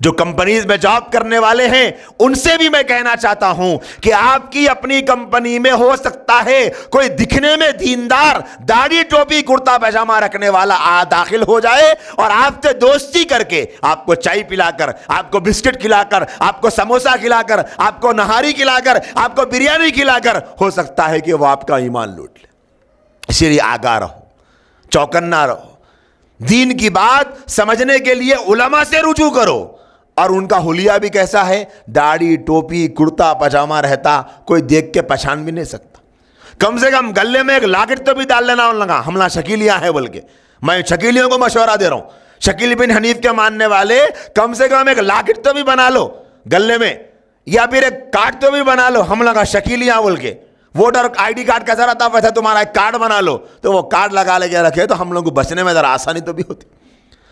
جو کمپنیز میں جاب کرنے والے ہیں ان سے بھی میں کہنا چاہتا ہوں کہ آپ کی اپنی کمپنی میں ہو سکتا ہے کوئی دکھنے میں دیندار، داڑھی ٹوپی کرتا پاجامہ رکھنے والا داخل ہو جائے اور آپ سے دوستی کر کے آپ کو چائے پلا کر، آپ کو بسکٹ کھلا کر، آپ کو سموسا کھلا کر، آپ کو نہاری کھلا کر، آپ کو بریانی کھلا کر ہو سکتا ہے کہ وہ آپ کا ایمان لوٹ لے۔ اسی لیے آگاہ رہو، چوکنا رہو، دین کی بات سمجھنے کے لیے علماء سے رجوع کرو۔ اور ان کا حلیہ بھی کیسا ہے؟ داڑھی ٹوپی کرتا پاجامہ رہتا، کوئی دیکھ کے پہچان بھی نہیں سکتا۔ کم سے کم گلے میں ایک لاکٹ تو بھی ڈال لینا ان لگا، ہم شکیلیاں ہیں بول کے۔ میں شکیلیوں کو مشورہ دے رہا ہوں، شکیل بن حنیف کے ماننے والے کم سے کم ایک لاکٹ تو بھی بنا لو گلے میں، یا پھر ایک کارڈ تو بھی بنا لو، ہم لگا شکیلیاں بول کے۔ ووٹر آئی ڈی کارڈ کیسا رہتا ویسے تمہارا ایک کارڈ بنا لو، تو وہ کارڈ لگا لے کے رکھے تو ہم لوگ کو بچنے میں ذرا آسانی تو بھی ہوتی۔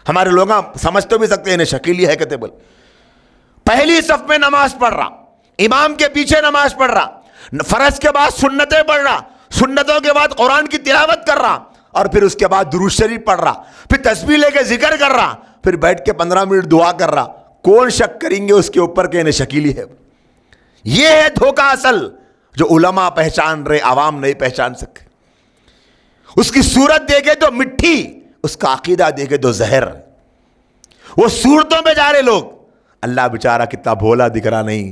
ہمارے لوگ سمجھ تو بھی سکتے ہیں انہیں شکیلی ہے کہتے بول۔ پہلی صف میں نماز پڑھ رہا، امام کے پیچھے نماز پڑھ رہا، فرض کے بعد سنتیں پڑھ رہا، سنتوں کے بعد قرآن کی تلاوت کر رہا، اور پھر اس کے بعد درود شریف پڑھ رہا، پھر تسبیح لے کے ذکر کر رہا، پھر بیٹھ کے 15 منٹ دعا کر رہا۔ کون شک کریں گے اس کے اوپر کہ انہیں شکیلی ہے؟ یہ ہے دھوکہ اصل جو علماء پہچان رہے، عوام نہیں پہچان سکے۔ اس کی صورت دیکھے تو مٹھی، اس کا عقیدہ دیکھے تو زہر۔ وہ صورتوں میں جا رہے لوگ، اللہ بیچارہ کتنا بھولا دکھ رہا، نہیں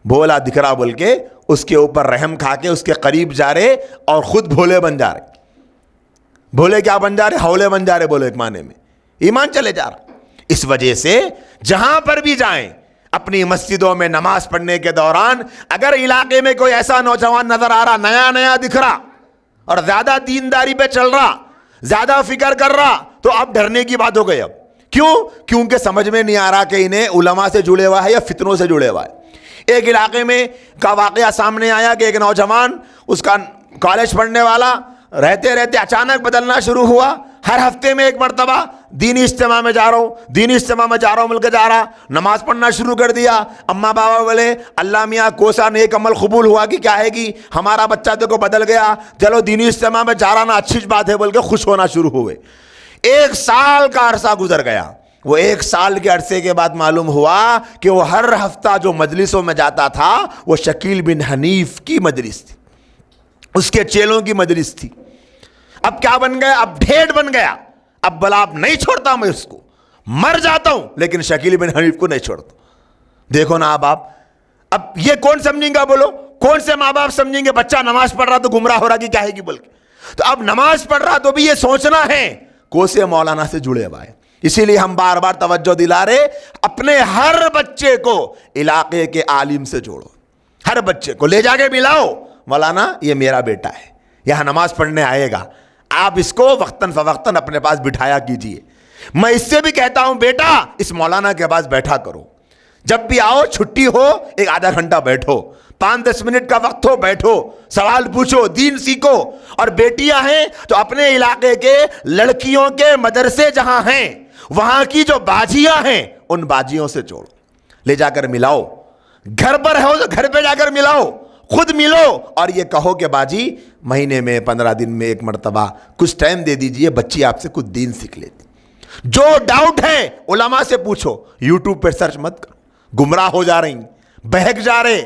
بھولا دکھ رہا بول کے اس کے اوپر رحم کھا کے اس کے قریب جا رہے اور خود بھولے بن جا رہے۔ بھولے کیا بن جا رہے؟ ہولے بن جا رہے بولے ایک معنی میں، ایمان چلے جا رہا۔ اس وجہ سے جہاں پر بھی جائیں اپنی مسجدوں میں نماز پڑھنے کے دوران اگر علاقے میں کوئی ایسا نوجوان نظر آ رہا، نیا نیا دکھ رہا اور زیادہ دینداری پہ چل رہا، زیادہ فکر کر رہا، تو اب ڈرنے کی بات ہو گئی۔ اب کیوں؟ کیونکہ سمجھ میں نہیں آ رہا کہ انہیں علماء سے جڑے ہوا ہے یا فتنوں سے جڑے ہوا ہے۔ ایک علاقے میں کا واقعہ سامنے آیا کہ ایک نوجوان، اس کا کالج پڑھنے والا، رہتے رہتے اچانک بدلنا شروع ہوا۔ ہر ہفتے میں ایک مرتبہ دینی اجتماع میں جا رہا ہوں، دینی اجتماع میں جا رہا ہوں مل کے جا رہا، نماز پڑھنا شروع کر دیا۔ اماں بابا بولے اللہ میاں کوسا نیک عمل قبول ہوا کہ کیا ہے کہ ہمارا بچہ تو کو بدل گیا، چلو دینی اجتماع میں جا رہا نا، اچھی بات ہے بول کے خوش ہونا شروع ہوئے۔ 1 سال کا عرصہ گزر گیا۔ وہ 1 سال کے عرصے کے بعد معلوم ہوا کہ وہ ہر ہفتہ جو مجلسوں میں جاتا تھا وہ شکیل بن حنیف کی مجلس تھی، اس کے چیلوں کی مجلس تھی۔ اب کیا بن گیا؟ اب ڈھیٹ بن گیا۔ اب بلا اب نہیں چھوڑتا میں اس کو، مر جاتا ہوں لیکن شکیل بن حنیف کو نہیں چھوڑتا۔ دیکھو نا اب یہ کون سمجھیں گا؟ بولو کون سے ماں باپ سمجھیں گے بچہ نماز پڑھ رہا تو گمراہ ہو رہا کہ کیا ہے کہ بول کے؟ تو اب نماز پڑھ رہا تو بھی یہ سوچنا ہے کوسے مولانا سے جڑے ہوا ہے۔ اسی لیے ہم بار بار توجہ دلا رہے، اپنے ہر بچے کو علاقے کے عالم سے جوڑو، ہر بچے کو لے جا کے ملاؤ، مولانا یہ میرا بیٹا ہے، یہاں نماز پڑھنے آئے گا، آپ اس کو وقتاً فوقتاً اپنے پاس بٹھایا کیجئے۔ میں اس سے بھی کہتا ہوں بیٹا اس مولانا کے پاس بیٹھا کرو، جب بھی آؤ چھٹی ہو ایک آدھا گھنٹہ بیٹھو، 5-10 منٹ کا وقت ہو بیٹھو، سوال پوچھو، دین سیکھو۔ اور بیٹیاں ہیں تو اپنے علاقے کے لڑکیوں کے مدرسے جہاں ہیں وہاں کی جو باجیاں ہیں ان باجیوں سے جوڑو، لے جا کر ملاؤ، گھر پر ہو تو گھر پہ جا کر ملاؤ، خود ملو اور یہ کہو کہ باجی مہینے میں 15 دن میں ایک مرتبہ کچھ ٹائم دے دیجئے، بچی آپ سے کچھ دین سیکھ لیتی۔ جو ڈاؤٹ ہے علماء سے پوچھو، یوٹیوب پہ سرچ مت کرو، گمراہ ہو جا رہی، بہک جا رہے۔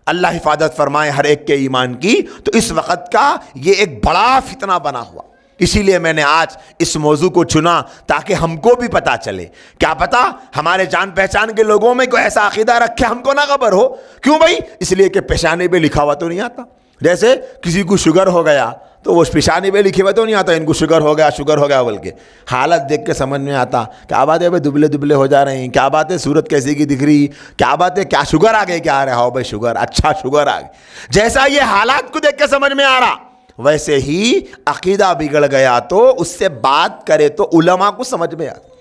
اللہ حفاظت فرمائے ہر ایک کے ایمان کی۔ تو اس وقت کا یہ ایک بڑا فتنہ بنا ہوا، اسی لیے میں نے آج اس موضوع کو چنا تاکہ ہم کو بھی پتا چلے۔ کیا پتا ہمارے جان پہچان کے لوگوں میں کوئی ایسا عقیدہ رکھے ہم کو نہ خبر ہو۔ کیوں بھائی؟ اس لیے کہ پیشانے پہ لکھا ہوا تو نہیں آتا۔ جیسے کسی کو شوگر ہو گیا تو وہ پیشانے پہ لکھے ہوا تو نہیں آتا ان کو شوگر ہو گیا بول کے، حالت دیکھ کے سمجھ میں آتا کیا بات ہے بھائی، دبلے دبلے ہو جا رہے ہیں، کیا بات ہے صورت کیسی کی دکھ رہی، کیا بات ہے، کیا شوگر آ گئے، کیا آ رہا ہو بھائی شوگر، اچھا شوگر آ گئی۔ جیسا یہ حالات کو دیکھ کے سمجھ میں آ رہا ویسے ہی عقیدہ بگڑ گیا تو اس سے بات کرے تو علماء کو سمجھ میں آتا۔